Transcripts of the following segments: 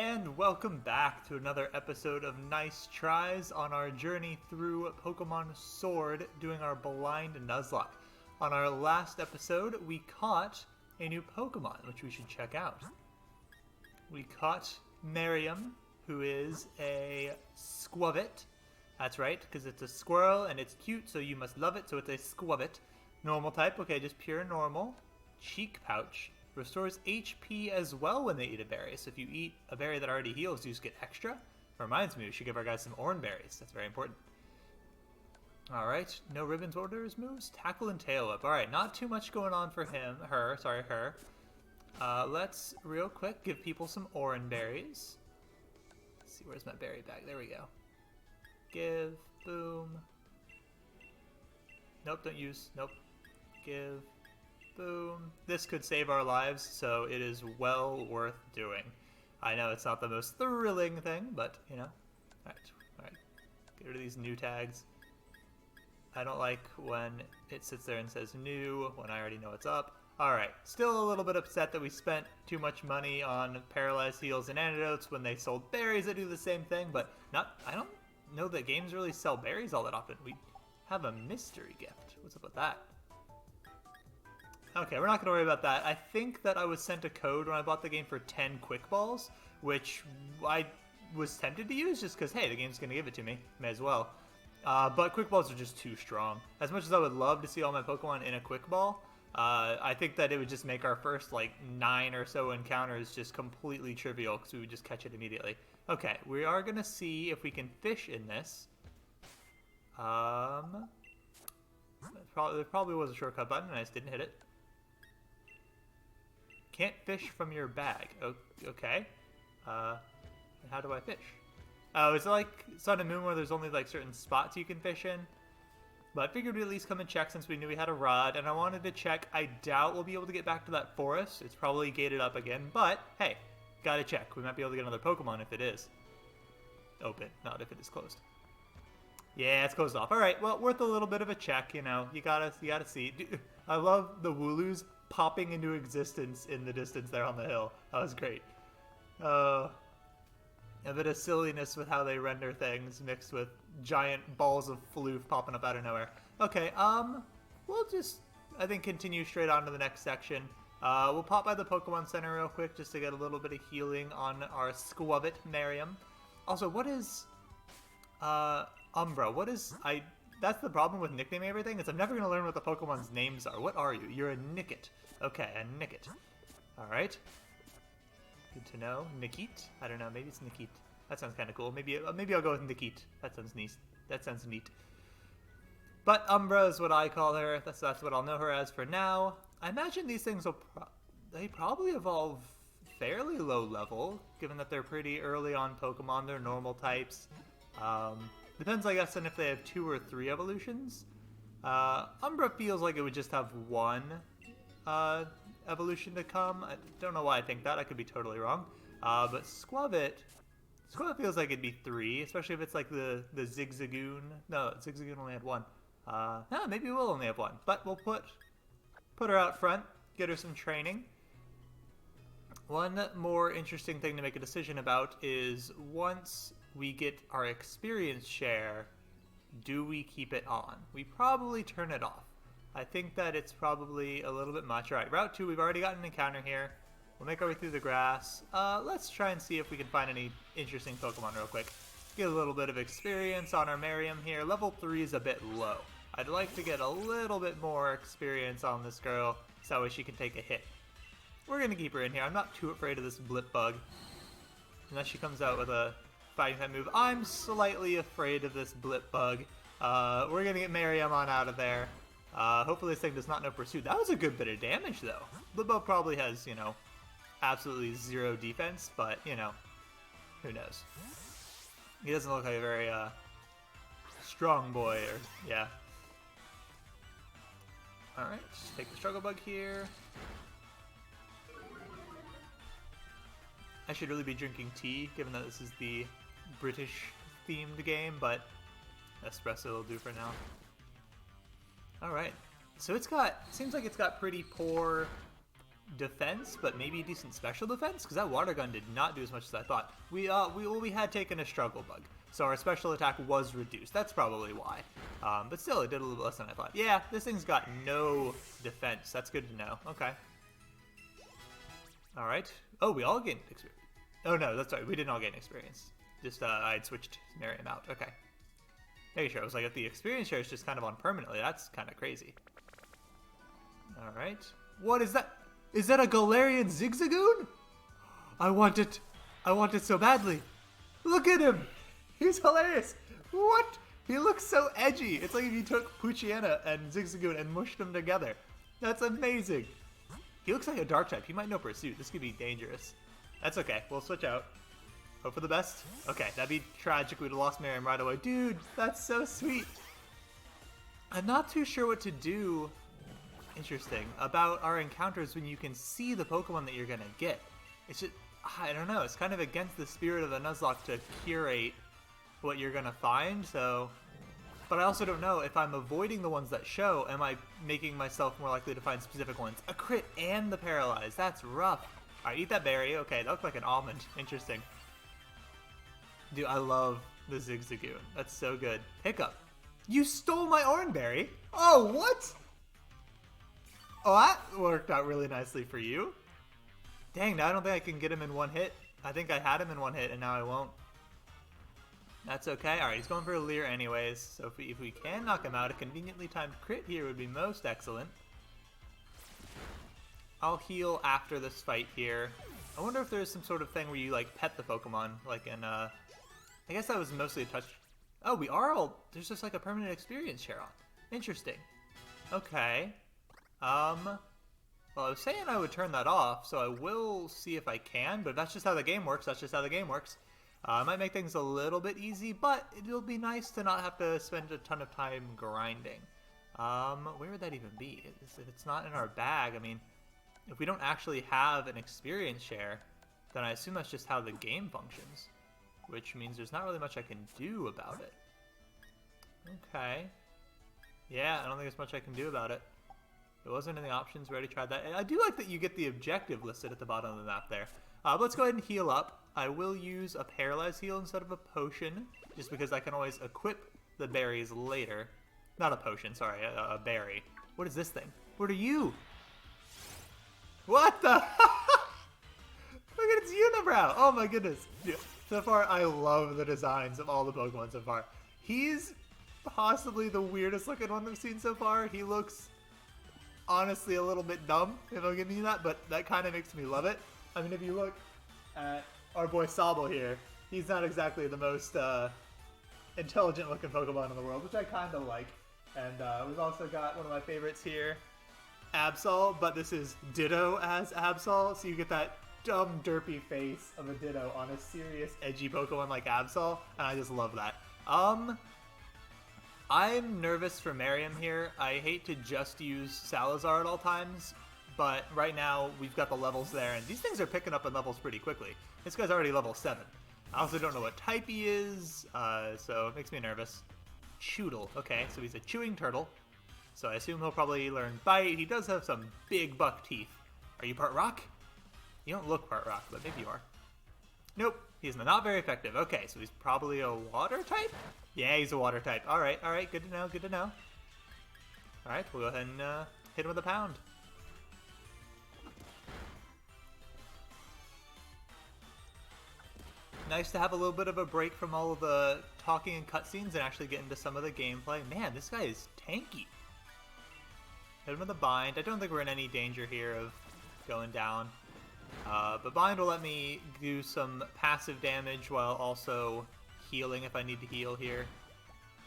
and welcome back to another episode of Nice Tries on our journey through Pokemon Sword, doing our blind Nuzlocke. On our last episode, we caught a new Pokemon, which we should check out. We caught Miriam, who is a Squavit. That's right, because it's a squirrel and it's cute, so you must love it, so it's a Squavit. Normal type, okay, just pure normal. Cheek Pouch. Restores HP as well when they eat a berry. So if you eat a berry that already heals, you just get extra. Reminds me, we should give our guys some orange berries. That's very important. Alright, no ribbons orders moves. Tackle and tail whip. Alright, not too much going on for her. Let's real quick give people some orange berries. Let's see, where's my berry bag? There we go. Give, boom. Nope, don't use. Nope. Give. Boom. This could save our lives, so it is well worth doing. I know it's not the most thrilling thing, but, you know. Alright. Get rid of these new tags. I don't like when it sits there and says new, when I already know it's up. Alright, still a little bit upset that we spent too much money on paralyzed heals and antidotes when they sold berries that do the same thing, but I don't know that games really sell berries all that often. We have a mystery gift. What's up with that? Okay, we're not going to worry about that. I think that I was sent a code when I bought the game for 10 Quick Balls, which I was tempted to use just because, hey, the game's going to give it to me. May as well. But Quick Balls are just too strong. As much as I would love to see all my Pokemon in a Quick Ball, I think that it would just make our first, 9 or so encounters just completely trivial because we would just catch it immediately. Okay, we are going to see if we can fish in this. There probably was a shortcut button and I just didn't hit it. Can't fish from your bag. Okay. How do I fish? Oh, is it like Sun and Moon where there's only certain spots you can fish in? But I figured we'd at least come and check since we knew we had a rod, and I wanted to check. I doubt we'll be able to get back to that forest. It's probably gated up again, but hey, gotta check. We might be able to get another Pokemon if it is open, not if it is closed. Yeah, it's closed off. Alright, well, worth a little bit of a check, you know. You gotta see. Dude, I love the Wooloos popping into existence in the distance there on the hill. That was great. A bit of silliness with how they render things mixed with giant balls of floof popping up out of nowhere. Okay, we'll just, I think, continue straight on to the next section. We'll pop by the Pokemon Center real quick just to get a little bit of healing on our Squavit Miriam. Also, what is Umbra? That's the problem with nicknaming everything, is I'm never going to learn what the Pokemon's names are. What are you? You're a Nickit. Okay, a Nickit. Alright. Good to know. Nikit? I don't know, maybe it's Nikit. That sounds kind of cool. Maybe I'll go with Nikit. That sounds neat. That sounds neat. But Umbra is what I call her. That's what I'll know her as for now. I imagine these things will they probably evolve fairly low level, given that they're pretty early on Pokemon. They're normal types. Depends, I guess, on if they have 2 or 3 evolutions. Umbra feels like it would just have 1 evolution to come. I don't know why I think that. I could be totally wrong. But Squavit feels like it'd be 3, especially if it's like the Zigzagoon. No, Zigzagoon only had 1. No, maybe we'll only have 1. But we'll put her out front, get her some training. One more interesting thing to make a decision about is once we get our experience share, do we keep it on? We probably turn it off. I think that it's probably a little bit much. Alright, Route 2, we've already got an encounter here. We'll make our way through the grass. Let's try and see if we can find any interesting Pokemon real quick. Get a little bit of experience on our Miriam here. Level 3 is a bit low. I'd like to get a little bit more experience on this girl, so that way she can take a hit. We're going to keep her in here. I'm not too afraid of this Blip Bug. Unless she comes out with a fighting type move. I'm slightly afraid of this Blip Bug. We're going to get Miriam on out of there. Hopefully this thing does not know Pursuit. That was a good bit of damage, though. Blip Bug probably has, you know, absolutely 0 defense, but, you know, who knows. He doesn't look like a very, strong boy, or, yeah. Alright, just take the Struggle Bug here. I should really be drinking tea, given that this is the British-themed game, but espresso will do for now. Alright, so seems like it's got pretty poor defense, but maybe decent special defense, because that water gun did not do as much as I thought. We had taken a struggle bug, so our special attack was reduced. That's probably why. But still, it did a little less than I thought. Yeah, this thing's got no defense. That's good to know. Okay. All right. Oh, we all gained experience. Oh no, that's right. We didn't all gain experience. Just I had switched Miriam out. Okay. Making sure. I was like, if the experience share is just kind of on permanently, that's kind of crazy. All right. What is that? Is that a Galarian Zigzagoon? I want it. I want it so badly. Look at him. He's hilarious. What? He looks so edgy. It's like if you took Poochyena and Zigzagoon and mushed them together. That's amazing. He looks like a dark type. He might know Pursuit. This could be dangerous. That's okay. We'll switch out. Hope for the best. Okay, that'd be tragic. We'd have lost Miriam right away. Dude, that's so sweet. I'm not too sure what to do, interesting, about our encounters when you can see the Pokemon that you're going to get. It's just, I don't know. It's kind of against the spirit of the Nuzlocke to curate what you're going to find, so... But I also don't know if I'm avoiding the ones that show, am I making myself more likely to find specific ones? A crit and the paralyzed. That's rough. Alright, eat that berry. Okay, that looked like an almond. Interesting. Dude, I love the Zigzagoon. That's so good. Hiccup. You stole my Oranberry? Oh, what? Oh, that worked out really nicely for you. Dang, now I don't think I can get him in one hit. I think I had him in one hit, and now I won't. That's okay. Alright, he's going for a Leer anyways. So if we can knock him out, a conveniently timed crit here would be most excellent. I'll heal after this fight here. I wonder if there's some sort of thing where you, like, pet the Pokemon, like in, I guess that was mostly a touch. Oh, we are all... There's just, like, a permanent experience share on. Interesting. Okay. Well, I was saying I would turn that off, so I will see if I can, but that's just how the game works. That's just how the game works. It might make things a little bit easy, but it'll be nice to not have to spend a ton of time grinding. Where would that even be? If it's not in our bag, I mean... If we don't actually have an experience share, then I assume that's just how the game functions. Which means there's not really much I can do about it. Okay. Yeah, I don't think there's much I can do about it. It wasn't in the options, we already tried that. And I do like that you get the objective listed at the bottom of the map there. But let's go ahead and heal up. I will use a paralyzed heal instead of a potion, just because I can always equip the berries later. Not a potion, sorry, a berry. What is this thing? What are you? What the? Look at its unibrow. Oh my goodness. Yeah. So far, I love the designs of all the Pokemon so far. He's possibly the weirdest looking one we've seen so far. He looks honestly a little bit dumb, if I'm giving you that, but that kind of makes me love it. I mean, if you look at our boy Sobble here, he's not exactly the most intelligent looking Pokemon in the world, which I kind of like. And we've also got one of my favorites here, Absol, but this is Ditto as Absol, so you get that dumb, derpy face of a Ditto on a serious, edgy Pokemon like Absol, and I just love that. I'm nervous for Miriam here. I hate to just use Salazar at all times, but right now we've got the levels there, and these things are picking up in levels pretty quickly. This guy's already level 7. I also don't know what type he is, so it makes me nervous. Choodle. Okay, so he's a chewing turtle. So I assume he'll probably learn Bite. He does have some big buck teeth. Are you part rock? You don't look part rock, but maybe you are. Nope, he's not very effective. Okay, so he's probably a water type? Yeah, he's a water type. Alright, good to know, good to know. Alright, we'll go ahead and hit him with a pound. Nice to have a little bit of a break from all of the talking and cutscenes and actually get into some of the gameplay. Man, this guy is tanky. Hit him with a bind. I don't think we're in any danger here of going down. But bind will let me do some passive damage while also healing if I need to heal here.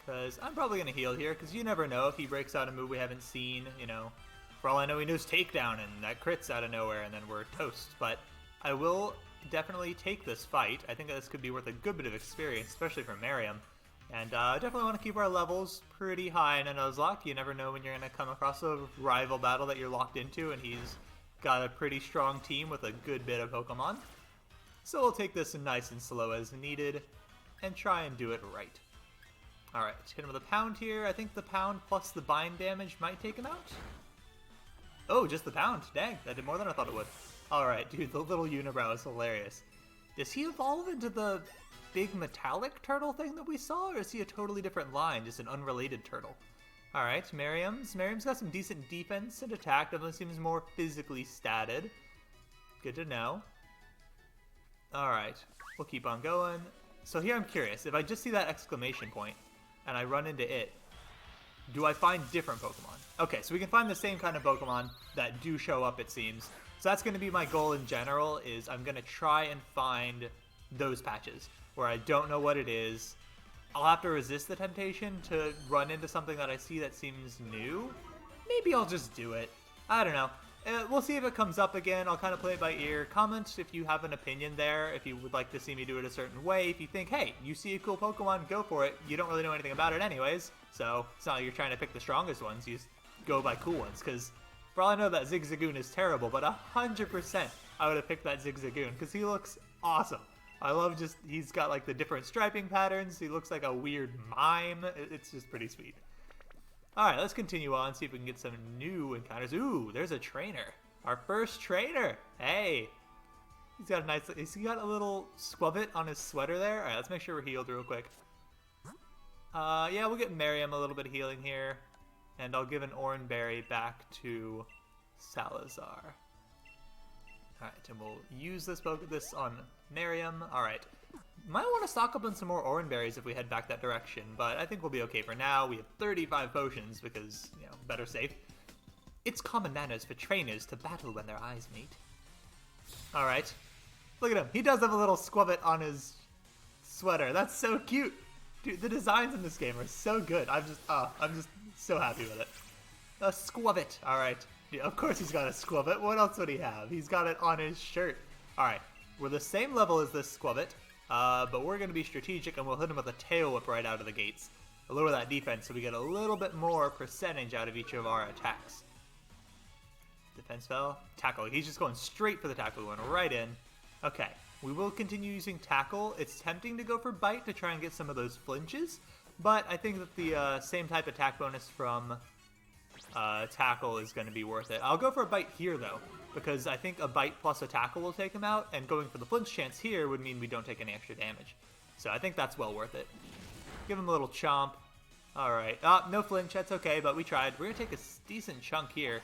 Because I'm probably going to heal here, because you never know if he breaks out a move we haven't seen, you know. For all I know, he knows Takedown, and that crits out of nowhere, and then we're toast. But I will definitely take this fight. I think this could be worth a good bit of experience, especially for Miriam. And definitely want to keep our levels pretty high in a Nuzlocke. You never know when you're going to come across a rival battle that you're locked into, and he's got a pretty strong team with a good bit of Pokemon. So we'll take this nice and slow as needed, and try and do it right. Alright, hit him with a pound here. I think the pound plus the bind damage might take him out. Oh, just the pound. Dang, that did more than I thought it would. Alright, dude, the little unibrow is hilarious. Does he evolve into the big metallic turtle thing that we saw, or is he a totally different line, just an unrelated turtle? Alright, Miriam's got some decent defense and attack, definitely seems more physically statted. Good to know. Alright, we'll keep on going. So here I'm curious, if I just see that exclamation point, and I run into it, do I find different Pokemon? Okay, so we can find the same kind of Pokemon that do show up, it seems. So that's going to be my goal in general, is I'm going to try and find those patches where I don't know what it is. I'll have to resist the temptation to run into something that I see that seems new. Maybe I'll just do it. I don't know. We'll see if it comes up again. I'll kind of play it by ear. Comment if you have an opinion there, if you would like to see me do it a certain way. If you think, hey, you see a cool Pokemon, go for it. You don't really know anything about it anyways, so it's not like you're trying to pick the strongest ones. You just go by cool ones, because for all I know, that Zigzagoon is terrible, but 100% I would have picked that Zigzagoon, because he looks awesome. I love just, he's got like the different striping patterns. He looks like a weird mime. It's just pretty sweet. Alright, let's continue on, see if we can get some new encounters. Ooh, there's a trainer. Our first trainer. Hey. He's got a nice, he's got a little squabbit on his sweater there. Alright, let's make sure we're healed real quick. Yeah, we'll get Miriam a little bit of healing here. And I'll give an Oran Berry back to Salazar. Alright, and we'll use this on Miriam. Alright. Might want to stock up on some more Oran Berries if we head back that direction, but I think we'll be okay for now. We have 35 potions because, you know, better safe. It's common manners for trainers to battle when their eyes meet. Alright. Look at him. He does have a little squabbit on his sweater. That's so cute. Dude, the designs in this game are so good. I'm just so happy with it. A squabbit. Alright. Yeah, of course he's got a squabbit. What else would he have? He's got it on his shirt. Alright. We're the same level as this squabbit. But we're going to be strategic, and we'll hit him with a tail whip right out of the gates. Lower that defense so we get a little bit more percentage out of each of our attacks. Defense fell. Tackle. He's just going straight for the tackle, going right in. Okay. We will continue using tackle. It's tempting to go for bite to try and get some of those flinches, but I think that the same type attack bonus from tackle is going to be worth it. I'll go for a bite here, though, because I think a bite plus a tackle will take him out, and going for the flinch chance here would mean we don't take any extra damage. So I think that's well worth it. Give him a little chomp. Alright. No flinch, that's okay, but we tried. We're going to take a decent chunk here.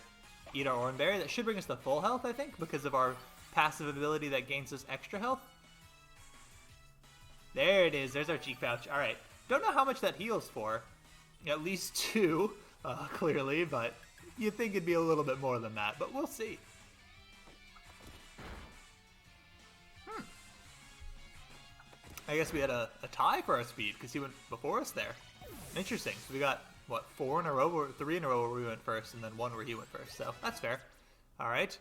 Eat our Oran Berry. That should bring us to full health, I think, because of our passive ability that gains us extra health. There it is. There's our cheek pouch. Alright. Don't know how much that heals for. At least 2, clearly, but you'd think it'd be a little bit more than that, but we'll see. I guess we had a tie for our speed because he went before us there. Interesting. So we got, what, 4 in a row, or 3 in a row where we went first, and then 1 where he went first. So that's fair. All right.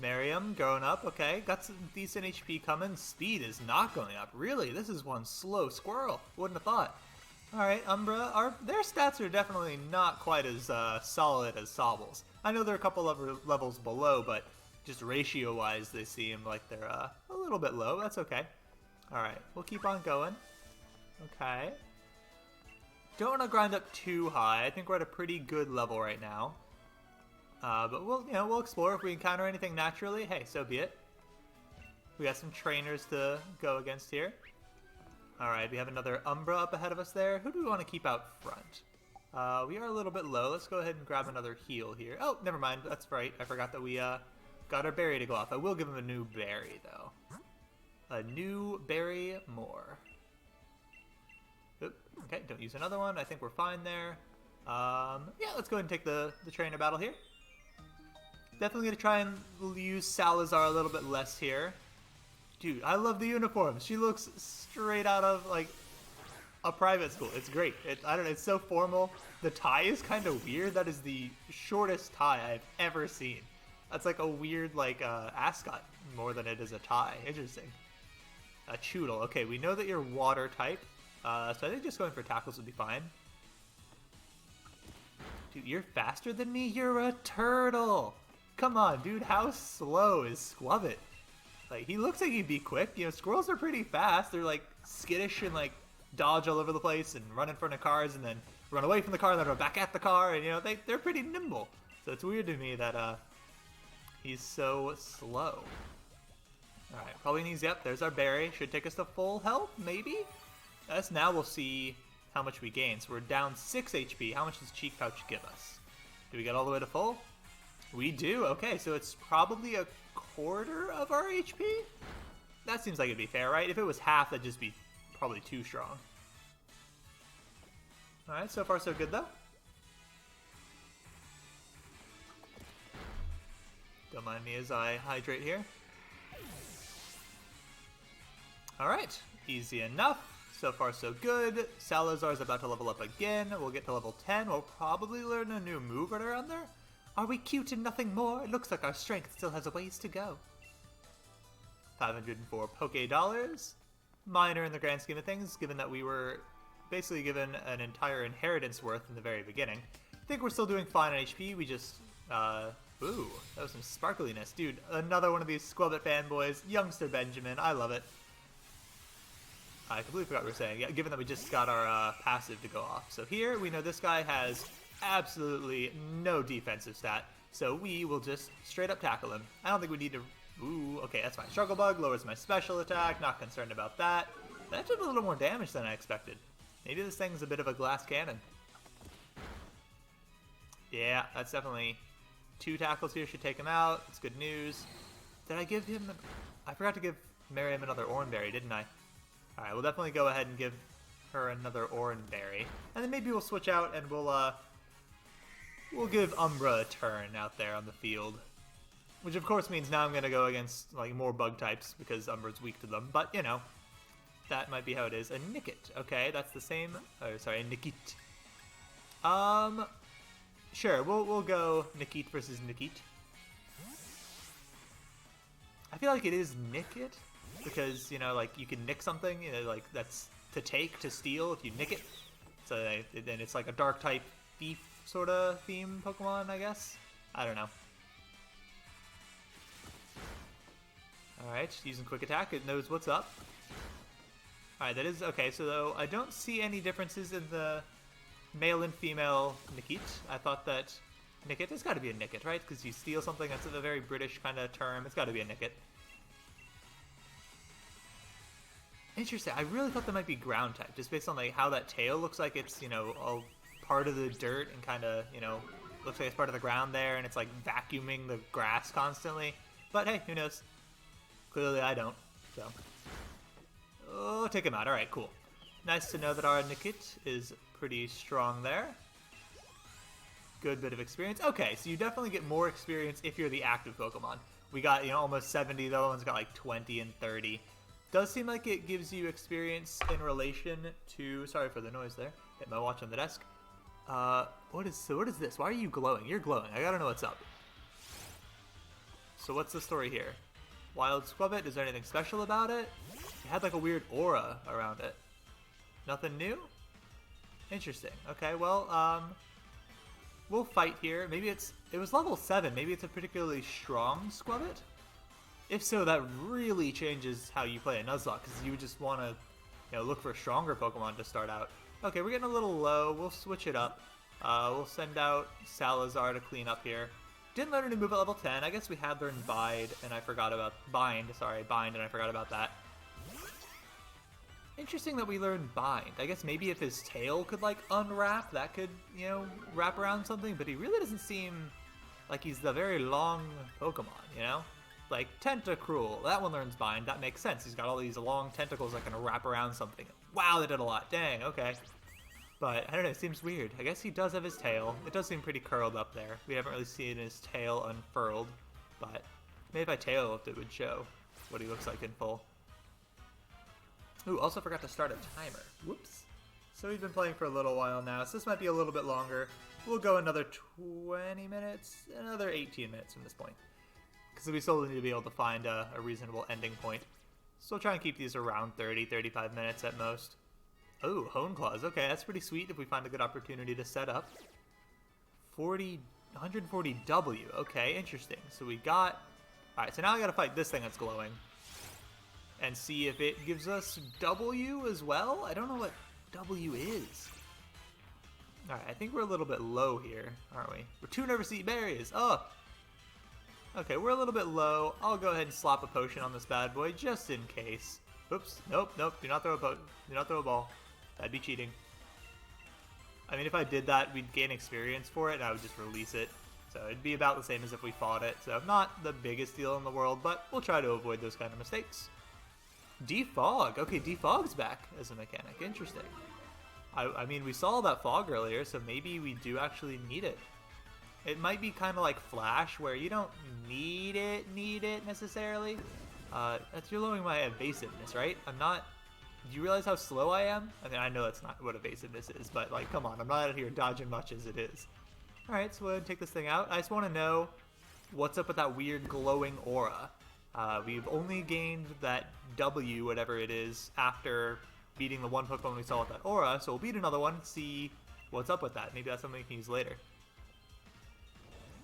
Miriam growing up. Okay. Got some decent HP coming. Speed is not going up. Really? This is one slow squirrel. Wouldn't have thought. All right. Umbra. Their stats are definitely not quite as solid as Sobble's. I know they're a couple of levels below, but just ratio-wise, they seem like they're a little bit low. That's okay. Alright, we'll keep on going. Okay. Don't want to grind up too high. I think we're at a pretty good level right now. But we'll explore. If we encounter anything naturally, hey, so be it. We got some trainers to go against here. Alright, we have another Umbra up ahead of us there. Who do we want to keep out front? We are a little bit low. Let's go ahead and grab another heal here. Oh, never mind. That's right. I forgot that we got our berry to go off. I will give him a new berry, though. A new berry more. Oop, okay, don't use another one. I think we're fine there. Yeah, let's go ahead and take the trainer battle here. Definitely going to try and use Salazar a little bit less here. Dude, I love the uniform. She looks straight out of, like, a private school. It's great. I don't know, it's so formal. The tie is kind of weird. That is the shortest tie I've ever seen. That's like a weird, like, ascot more than it is a tie. Interesting. A Choodle. Okay, we know that you're water type, so I think just going for tackles would be fine. Dude, you're faster than me? You're a turtle! Come on, dude, how slow is Squabbit? Like, he looks like he'd be quick. You know, squirrels are pretty fast. They're, like, skittish and, like, dodge all over the place and run in front of cars and then run away from the car and then run back at the car. And, you know, they're pretty nimble. So it's weird to me that he's so slow. Alright, probably needs, yep, there's our berry. Should take us to full health, maybe? Yes, now we'll see how much we gain. So we're down 6 HP. How much does Cheek Pouch give us? Do we get all the way to full? We do. Okay, so it's probably a quarter of our HP? That seems like it'd be fair, right? If it was half, that'd just be probably too strong. Alright, so far so good though. Don't mind me as I hydrate here. Alright, easy enough. So far so good. Salazar's about to level up again. We'll get to level 10. We'll probably learn a new move right around there. Are we cute and nothing more? It looks like our strength still has a ways to go. 504 Poké Dollars. Minor in the grand scheme of things, given that we were basically given an entire inheritance worth in the very beginning. I think we're still doing fine on HP. We just, ooh, that was some sparkliness. Dude, another one of these Squelbit fanboys. Youngster Benjamin. I love it. I completely forgot what we were saying. Yeah, given that we just got our passive to go off. So here, we know this guy has absolutely no defensive stat. So we will just straight up tackle him. I don't think we need to... Ooh, okay, that's fine. Struggle Bug lowers my special attack. Not concerned about that. That did a little more damage than I expected. Maybe this thing's a bit of a glass cannon. Yeah, that's definitely... 2 tackles here should take him out. It's good news. Did I give him... I forgot to give Miriam another Oranberry, didn't I? Alright, we'll definitely go ahead and give her another Oranberry. And then maybe we'll switch out and we'll give Umbra a turn out there on the field. Which of course means now I'm going to go against like more bug types because Umbra's weak to them. But, you know, that might be how it is. A Nickit. Okay, that's the same. Oh, sorry, a Nickit. Sure, we'll go Nickit versus Nickit. I feel like it is Nickit. Because, you know, like, you can nick something, you know, like, that's to take, to steal, if you nick it. So then it's like a dark-type thief sort of theme Pokemon, I guess? I don't know. Alright, using Quick Attack, it knows what's up. Alright, that is... Okay, so though I don't see any differences in the male and female Nickit. I thought that Nickit has got to be a Nickit, right? Because you steal something, that's a very British kind of term. It's got to be a Nickit. Interesting. I really thought that might be ground type, just based on like how that tail looks like it's, you know, all part of the dirt and kind of, you know, looks like it's part of the ground there, and it's like vacuuming the grass constantly. But hey, who knows? Clearly I don't. So, oh, take him out. All right, cool. Nice to know that our Nickit is pretty strong there. Good bit of experience. Okay, so you definitely get more experience if you're the active Pokemon. We got, you know, almost 70. The other one's got like 20 and 30. Does seem like it gives you experience in relation to... Sorry for the noise there. Hit my watch on the desk. What is this? Why are you glowing? You're glowing. I gotta know what's up. So what's the story here? Wild Squelbit, is there anything special about it? It had like a weird aura around it. Nothing new? Interesting. Okay, well, we'll fight here. Maybe it was level 7. Maybe it's a particularly strong Squelbit? If so, that really changes how you play a Nuzlocke, because you would just want to, you know, look for stronger Pokemon to start out. Okay, we're getting a little low. We'll switch it up. We'll send out Salazar to clean up here. Didn't learn a new move at level 10. I guess we had learned Bind, and I forgot about... Bind, and I forgot about that. Interesting that we learned Bind. I guess maybe if his tail could, like, unwrap, that could, you know, wrap around something, but he really doesn't seem like he's the very long Pokemon, you know? Like, Tentacruel, that one learns Bind. That makes sense. He's got all these long tentacles that can wrap around something. Wow, that did a lot. Dang, okay. But, I don't know, it seems weird. I guess he does have his tail. It does seem pretty curled up there. We haven't really seen his tail unfurled. But, maybe if I tail looked, it would show what he looks like in full. Ooh, also forgot to start a timer. Whoops. So we've been playing for a little while now, so this might be a little bit longer. We'll go another 20 minutes, another 18 minutes from this point. Because we still need to be able to find a reasonable ending point. So we'll try and keep these around 30, 35 minutes at most. Oh, Hone Claws. Okay, that's pretty sweet if we find a good opportunity to set up. 140W. Okay, interesting. So we got... Alright, so now I gotta fight this thing that's glowing. And see if it gives us W as well? I don't know what W is. Alright, I think we're a little bit low here, aren't we? We're 2 nervous to eat berries. Oh! Okay, we're a little bit low. I'll go ahead and slap a potion on this bad boy, just in case. Oops. Nope, nope. Do not throw a ball. That'd be cheating. I mean, if I did that, we'd gain experience for it, and I would just release it. So it'd be about the same as if we fought it. So not the biggest deal in the world, but we'll try to avoid those kind of mistakes. Defog. Okay, defog's back as a mechanic. Interesting. I mean, we saw that fog earlier, so maybe we do actually need it. It might be kind of like Flash, where you don't need it necessarily. You're lowering my evasiveness, right? I'm not... Do you realize how slow I am? I mean, I know that's not what evasiveness is, but, like, come on. I'm not out here dodging much as it is. Alright, so we'll take this thing out. I just want to know what's up with that weird glowing aura. We've only gained that W, whatever it is, after beating the one Pokemon we saw with that aura, so we'll beat another one and see what's up with that. Maybe that's something we can use later.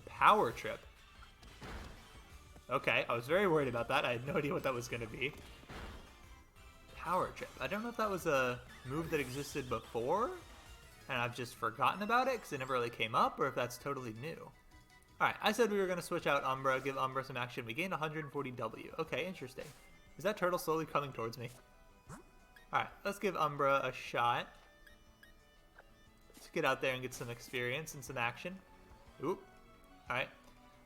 Power Trip. Okay, I was very worried about that. I had no idea what that was going to be. Power Trip. I don't know if that was a move that existed before, and I've just forgotten about it because it never really came up, or if that's totally new. Alright, I said we were going to switch out Umbra, give Umbra some action. We gained 140 W. Okay, interesting. Is that turtle slowly coming towards me? Alright, let's give Umbra a shot. Let's get out there and get some experience and some action. Oop. Alright.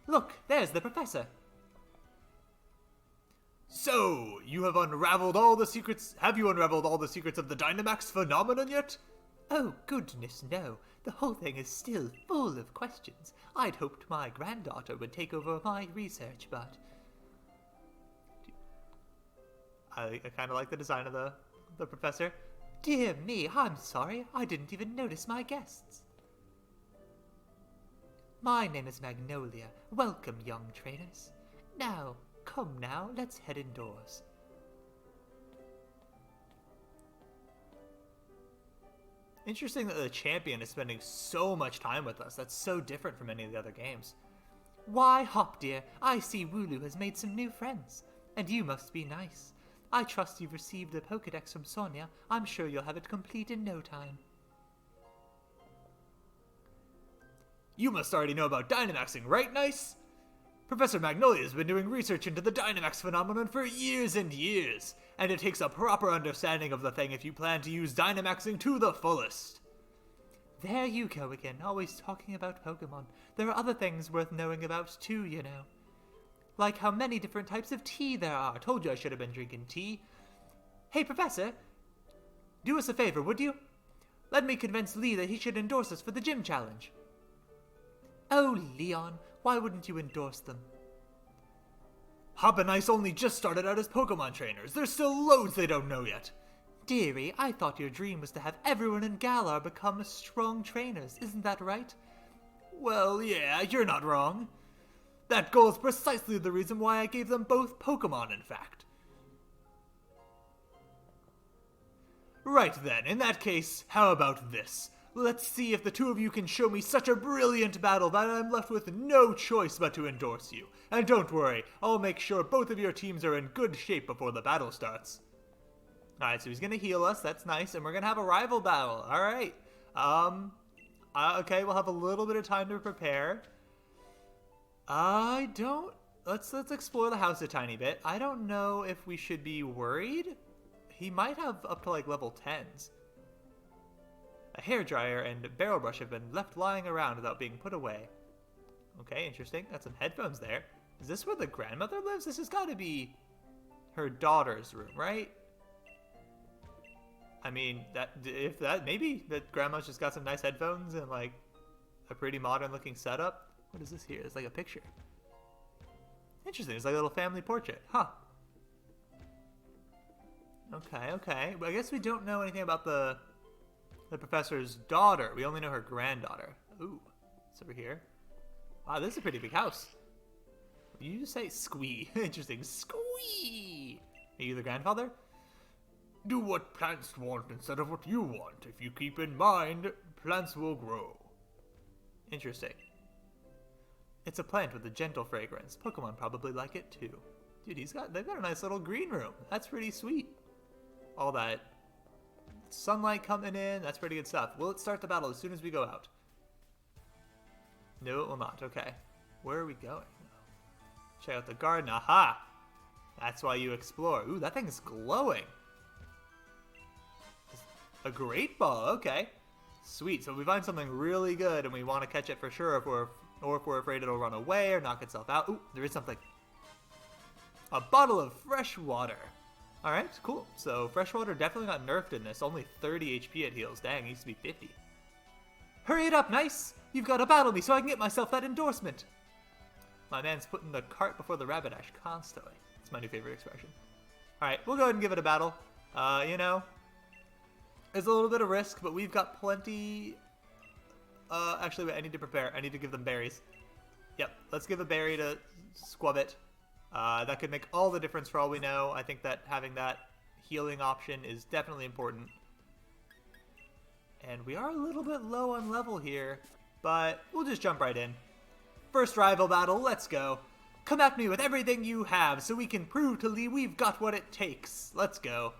Look, there's the professor. So, you have unraveled all the secrets... Have you unraveled all the secrets of the Dynamax phenomenon yet? Oh, goodness, no. The whole thing is still full of questions. I'd hoped my granddaughter would take over my research, but... I kind of like the design of the professor. Dear me, I'm sorry. I didn't even notice my guests. My name is Magnolia. Welcome, young trainers. Now, come now, let's head indoors. Interesting that the champion is spending so much time with us. That's so different from any of the other games. Why, Hop dear, I see Wooloo has made some new friends. And you must be Nyce. I trust you've received the Pokedex from Sonia. I'm sure you'll have it complete in no time. You must already know about Dynamaxing, right, Nyce? Professor Magnolia has been doing research into the Dynamax phenomenon for years and years, and it takes a proper understanding of the thing if you plan to use Dynamaxing to the fullest. There you go again, always talking about Pokemon. There are other things worth knowing about too, you know. Like how many different types of tea there are. Told you I should have been drinking tea. Hey, Professor, do us a favor, would you? Let me convince Lee that he should endorse us for the gym challenge. Oh, Leon, why wouldn't you endorse them? Hop and Nyce only just started out as Pokemon trainers. There's still loads they don't know yet. Dearie, I thought your dream was to have everyone in Galar become strong trainers. Isn't that right? Well, yeah, you're not wrong. That goal is precisely the reason why I gave them both Pokemon, in fact. Right then, in that case, how about this? Let's see if the two of you can show me such a brilliant battle that I'm left with no choice but to endorse you. And don't worry, I'll make sure both of your teams are in good shape before the battle starts. Alright, so he's gonna heal us, that's nice, and we're gonna have a rival battle, alright. Okay, we'll have a little bit of time to prepare. Let's explore the house a tiny bit. I don't know if we should be worried. He might have up to like level 10s. A hairdryer and a barrel brush have been left lying around without being put away. Okay, interesting. Got some headphones there. Is this where the grandmother lives? This has got to be her daughter's room, right? I mean, maybe that grandma's just got some nice headphones and like a pretty modern looking setup. What is this here? It's like a picture. Interesting. It's like a little family portrait. Huh. Okay. But I guess we don't know anything about the professor's daughter. We only know her granddaughter. Ooh. It's over here. Wow, this is a pretty big house. What did you just say? Squee. Interesting. Squee! Are you the grandfather? Do what plants want instead of what you want. If you keep in mind, plants will grow. Interesting. It's a plant with a gentle fragrance. Pokemon probably like it too. Dude, they've got a nice little green room. That's pretty sweet. All that sunlight coming in. That's pretty good stuff. Will it start the battle as soon as we go out? No, it will not. Okay. Where are we going? Check out the garden. Aha! That's why you explore. Ooh, that thing is glowing. A great ball. Okay. Sweet. So we find something really good and we want to catch it for sure if we're afraid it'll run away or knock itself out. Ooh, there is something. A bottle of fresh water. Alright, cool. So fresh water definitely got nerfed in this. Only 30 HP it heals. Dang, it used to be 50. Hurry it up, Nyce! You've got to battle me so I can get myself that endorsement. My man's putting the cart before the rabbit ash constantly. It's my new favorite expression. Alright, we'll go ahead and give it a battle. You know, there's a little bit of risk, but we've got plenty... actually, wait, I need to prepare. I need to give them berries. Yep, let's give a berry to Squabbit. That could make all the difference for all we know. I think that having that healing option is definitely important. And we are a little bit low on level here, but we'll just jump right in. First rival battle, let's go. Come at me with everything you have so we can prove to Lee we've got what it takes. Let's go.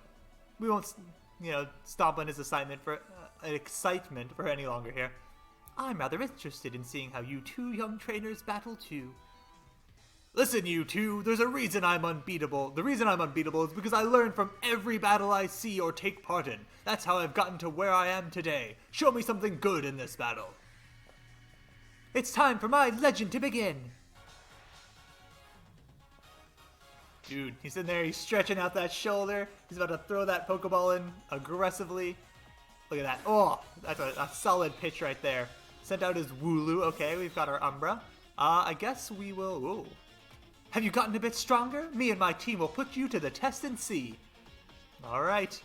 We won't, you know, stomp on his excitement for any longer here. I'm rather interested in seeing how you two young trainers battle too. Listen, you two, there's a reason I'm unbeatable. The reason I'm unbeatable is because I learn from every battle I see or take part in. That's how I've gotten to where I am today. Show me something good in this battle. It's time for my legend to begin. Dude, he's in there, he's stretching out that shoulder. He's about to throw that Pokeball in aggressively. Look at that. Oh, that's a solid pitch right there. Sent out his Wooloo. Okay, we've got our Umbra. I guess we will... Ooh. Have you gotten a bit stronger? Me and my team will put you to the test and see. All right.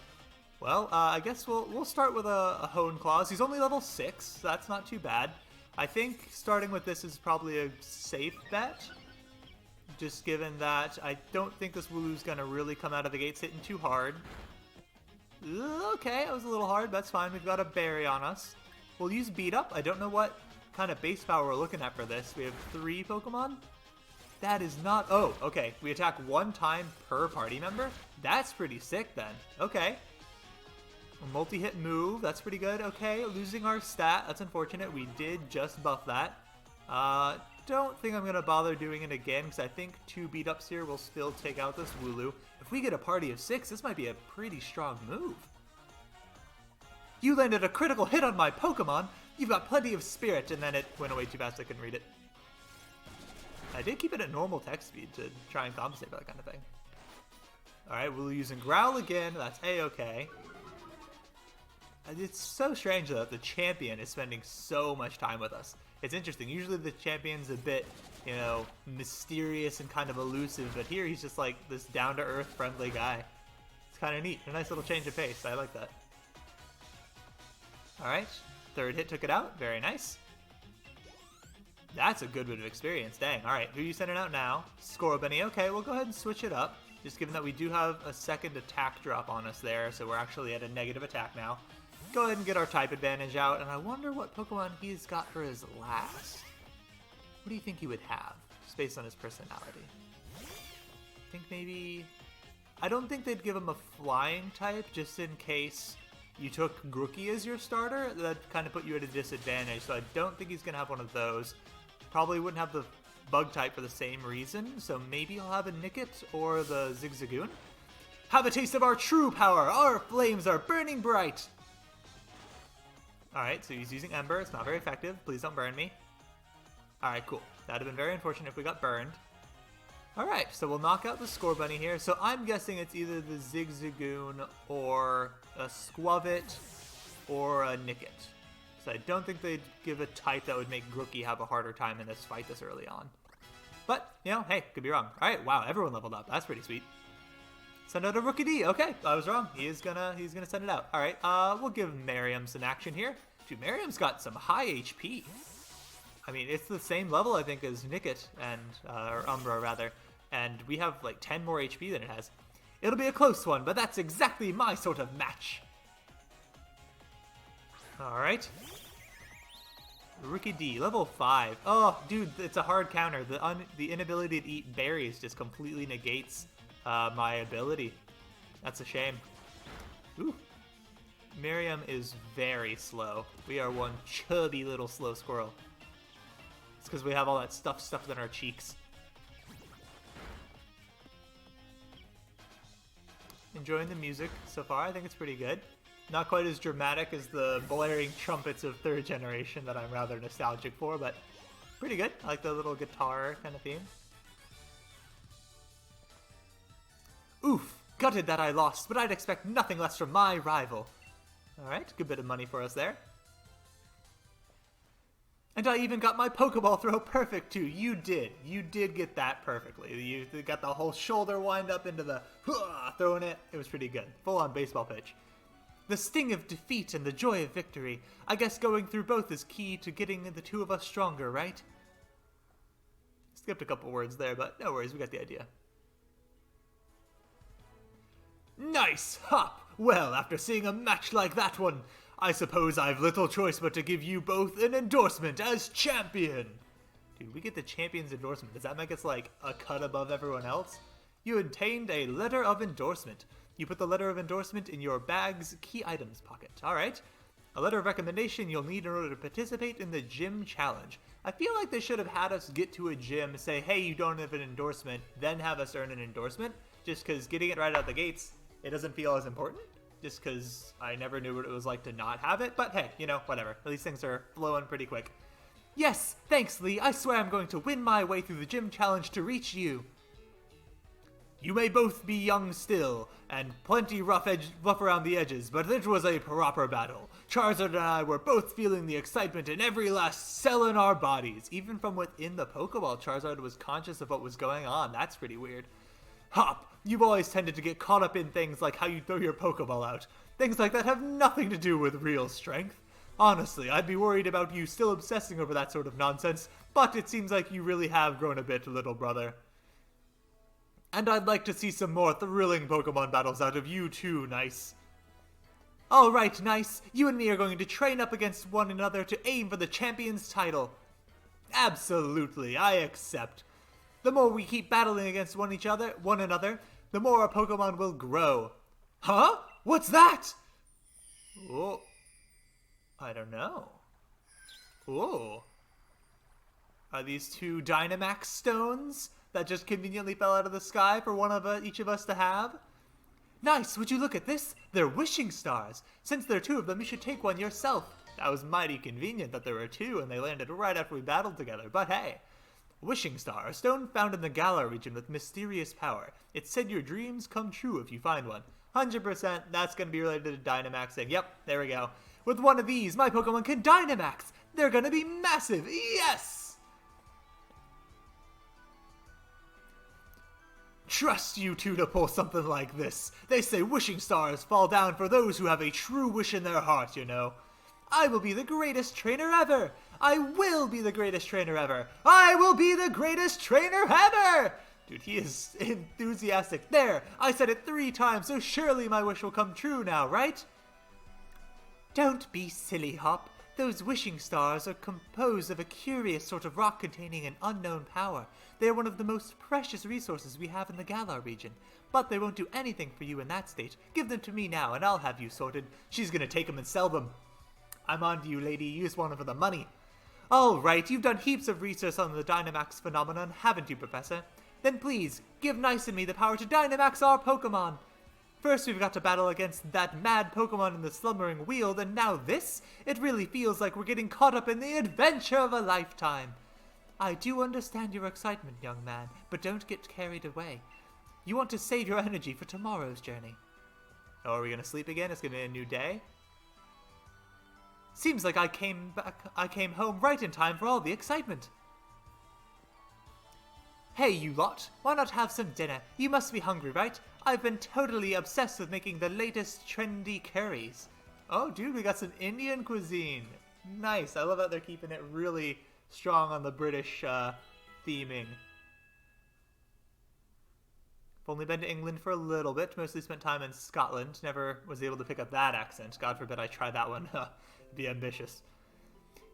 Well, I guess we'll start with a Hone Claws. He's only level 6, so that's not too bad. I think starting with this is probably a safe bet. Just given that I don't think this Wooloo's going to really come out of the gates hitting too hard. Okay, that was a little hard. That's fine. We've got a berry on us. We'll use Beat Up. I don't know what kind of base power we're looking at for this. We have 3 Pokemon. That is not... Oh, okay. We attack 1 time per party member? That's pretty sick then. Okay. A multi-hit move. That's pretty good. Okay, losing our stat. That's unfortunate. We did just buff that. Don't think I'm going to bother doing it again because I think 2 beat-ups here will still take out this Wooloo. If we get a party of 6, this might be a pretty strong move. You landed a critical hit on my Pokemon. You've got plenty of spirit. And then it went away too fast I couldn't read it. I did keep it at normal text speed to try and compensate for that kind of thing. Alright, we'll use Growl again. That's A-okay. It's so strange, though, that the champion is spending so much time with us. It's interesting. Usually the champion's a bit, you know, mysterious and kind of elusive, but here he's just like this down-to-earth friendly guy. It's kind of neat. A nice little change of pace. I like that. Alright, 3rd hit took it out. Very nice. That's a good bit of experience. Dang. Alright, who are you sending out now? Scorbunny. Okay, we'll go ahead and switch it up. Just given that we do have a 2nd attack drop on us there, so we're actually at a negative attack now. Go ahead and get our type advantage out, and I wonder what Pokemon he's got for his last. What do you think he would have, just based on his personality? I think maybe... I don't think they'd give him a flying type, just in case you took Grookey as your starter. That kind of put you at a disadvantage, so I don't think he's going to have one of those. Probably wouldn't have the bug type for the same reason, so maybe he'll have a Nickit or the Zigzagoon. Have a taste of our true power! Our flames are burning bright! Alright, so he's using Ember. It's not very effective. Please don't burn me. Alright, cool. That would have been very unfortunate if we got burned. Alright, so we'll knock out the Scorbunny here. So I'm guessing it's either the Zigzagoon or a Squavit or a Nickit. So I don't think they'd give a type that would make Grookey have a harder time in this fight this early on. But, you know, hey, could be wrong. Alright, wow, everyone leveled up. That's pretty sweet. Send out a Rookie D. Okay, I was wrong. He's gonna send it out. Alright, we'll give Miriam some action here. Dude, Miriam's got some high HP. I mean, it's the same level, I think, as Nickit, and, or Umbra, rather. And we have, like, 10 more HP than it has. It'll be a close one, but that's exactly my sort of match. Alright. Rookie D, level 5. Oh, dude, it's a hard counter. The inability to eat berries just completely negates my ability. That's a shame. Ooh. Miriam is very slow. We are one chubby little slow squirrel. It's because we have all that stuff stuffed in our cheeks. Enjoying the music so far. I think it's pretty good. Not quite as dramatic as the blaring trumpets of 3rd generation that I'm rather nostalgic for, but pretty good. I like the little guitar kind of theme. Oof, gutted that I lost, but I'd expect nothing less from my rival. Alright, good bit of money for us there. And I even got my Pokeball throw perfect too. You did get that perfectly. You got the whole shoulder wind up into the throwing it. It was pretty good. Full on baseball pitch. The sting of defeat and the joy of victory. I guess going through both is key to getting the two of us stronger, right? Skipped a couple words there, but no worries, we got the idea. Nice hop! Well, after seeing a match like that one, I suppose I've little choice but to give you both an endorsement as champion. Dude, we get the champion's endorsement. Does that make us like a cut above everyone else? You obtained a letter of endorsement. You put the letter of endorsement in your bag's key items pocket. Alright. A letter of recommendation you'll need in order to participate in the gym challenge. I feel like they should have had us get to a gym, say, hey, you don't have an endorsement, then have us earn an endorsement. Just because getting it right out the gates, it doesn't feel as important. Just because I never knew what it was like to not have it. But hey, you know, whatever. These things are flowing pretty quick. Yes, thanks, Lee. I swear I'm going to win my way through the gym challenge to reach you. You may both be young still, and plenty rough around the edges, but it was a proper battle. Charizard and I were both feeling the excitement in every last cell in our bodies. Even from within the Pokeball, Charizard was conscious of what was going on. That's pretty weird. Hop, you've always tended to get caught up in things like how you throw your Pokeball out. Things like that have nothing to do with real strength. Honestly, I'd be worried about you still obsessing over that sort of nonsense, but it seems like you really have grown a bit, little brother. And I'd like to see some more thrilling Pokemon battles out of you too, Nyce. Alright, Nyce, you and me are going to train up against one another to aim for the champion's title. Absolutely, I accept. The more we keep battling against one another, the more our Pokemon will grow. Huh? What's that? Oh, I don't know. Oh. Are these two Dynamax stones that just conveniently fell out of the sky for one of each of us to have? Nice, would you look at this? They're wishing stars. Since there are two of them, you should take one yourself. That was mighty convenient that there were two and they landed right after we battled together, but hey. Wishing star, a stone found in the Galar region with mysterious power. It said your dreams come true if you find one. 100% that's going to be related to Dynamaxing. Yep, there we go. With one of these, my Pokemon can Dynamax. They're going to be massive. Yes! Trust you two to pull something like this. They say wishing stars fall down for those who have a true wish in their heart, you know. I will be the greatest trainer ever. I will be the greatest trainer ever. I will be the greatest trainer ever. Dude, he is enthusiastic. There, I said it 3 times, so surely my wish will come true now, right? Don't be silly, Hop. Those wishing stars are composed of a curious sort of rock containing an unknown power. They are one of the most precious resources we have in the Galar region. But they won't do anything for you in that state. Give them to me now, and I'll have you sorted. She's gonna take them and sell them. I'm on to you, lady. You just want them for the money. All right, you've done heaps of research on the Dynamax phenomenon, haven't you, Professor? Then please, give Nyce and me the power to Dynamax our Pokemon. First, we've got to battle against that mad Pokemon in the slumbering wheel, and now this? It really feels like we're getting caught up in the adventure of a lifetime. I do understand your excitement, young man, but don't get carried away. You want to save your energy for tomorrow's journey. Oh, are we going to sleep again? It's going to be a new day? Seems like I came home right in time for all the excitement. Hey, you lot, why not have some dinner? You must be hungry, right? I've been totally obsessed with making the latest trendy curries. Oh, dude, we got some Indian cuisine. Nice. I love that they're keeping it really strong on the British theming. I've only been to England for a little bit, mostly spent time in Scotland. Never was able to pick up that accent. God forbid I try that one. Be ambitious.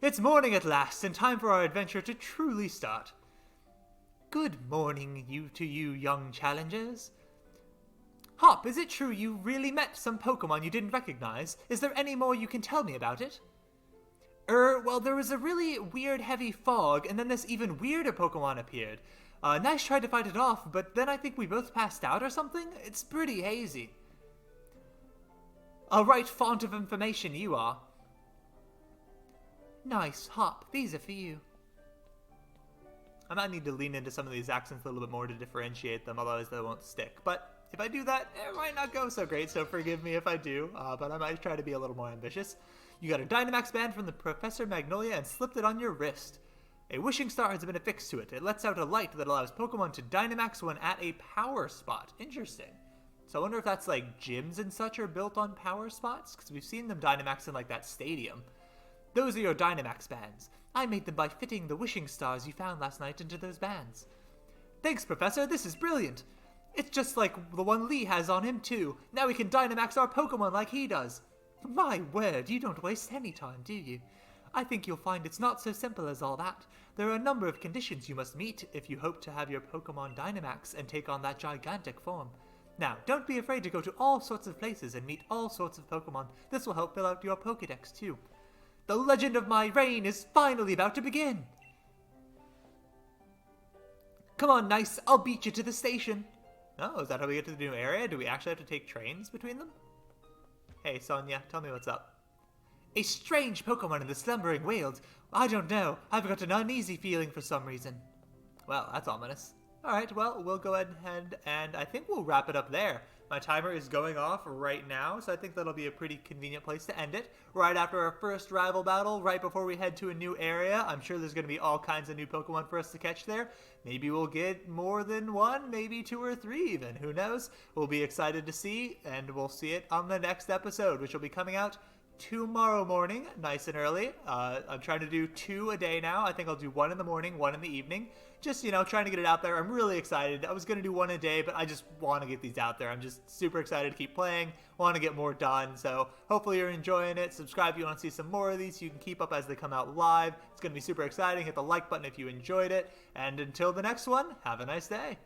It's morning at last, and time for our adventure to truly start. Good morning to you young challengers. Hop, is it true you really met some Pokemon you didn't recognize? Is there any more you can tell me about it? Well, there was a really weird heavy fog, and then this even weirder Pokemon appeared. Nyce tried to fight it off, but then I think we both passed out or something? It's pretty hazy. A right font of information you are. Nyce, Hop, these are for you. I might need to lean into some of these accents a little bit more to differentiate them, otherwise they won't stick. But if I do that, it might not go so great, so forgive me if I do, but I might try to be a little more ambitious. You got a Dynamax band from the Professor Magnolia and slipped it on your wrist. A wishing star has been affixed to it. It lets out a light that allows Pokemon to Dynamax when at a power spot. Interesting. So I wonder if that's like gyms and such are built on power spots, because we've seen them Dynamax in like that stadium. Those are your Dynamax bands. I made them by fitting the wishing stars you found last night into those bands. Thanks, Professor. This is brilliant. It's just like the one Lee has on him, too. Now we can Dynamax our Pokemon like he does. My word, you don't waste any time, do you? I think you'll find it's not so simple as all that. There are a number of conditions you must meet if you hope to have your Pokemon Dynamax and take on that gigantic form. Now, don't be afraid to go to all sorts of places and meet all sorts of Pokemon. This will help fill out your Pokédex, too. The legend of my reign is finally about to begin! Come on, Nyce, I'll beat you to the station. Oh, is that how we get to the new area? Do we actually have to take trains between them? Hey, Sonia, tell me what's up. A strange Pokemon in the slumbering wild. I don't know. I've got an uneasy feeling for some reason. Well, that's ominous. Alright, well, we'll go ahead and I think we'll wrap it up there. My timer is going off right now, so I think that'll be a pretty convenient place to end it. Right after our first rival battle, right before we head to a new area. I'm sure there's going to be all kinds of new Pokemon for us to catch there. Maybe we'll get more than one, maybe 2 or 3 even. Who knows? We'll be excited to see, and we'll see it on the next episode, which will be coming out tomorrow morning, nice and early. I'm trying to do 2 a day now. I think I'll do 1 in the morning, 1 in the evening. Just, trying to get it out there. I'm really excited. I was going to do 1 a day, but I just want to get these out there. I'm just super excited to keep playing. Want to get more done. So hopefully you're enjoying it. Subscribe if you want to see some more of these so you can keep up as they come out live. It's going to be super exciting. Hit the like button if you enjoyed it. And until the next one, have a nice day.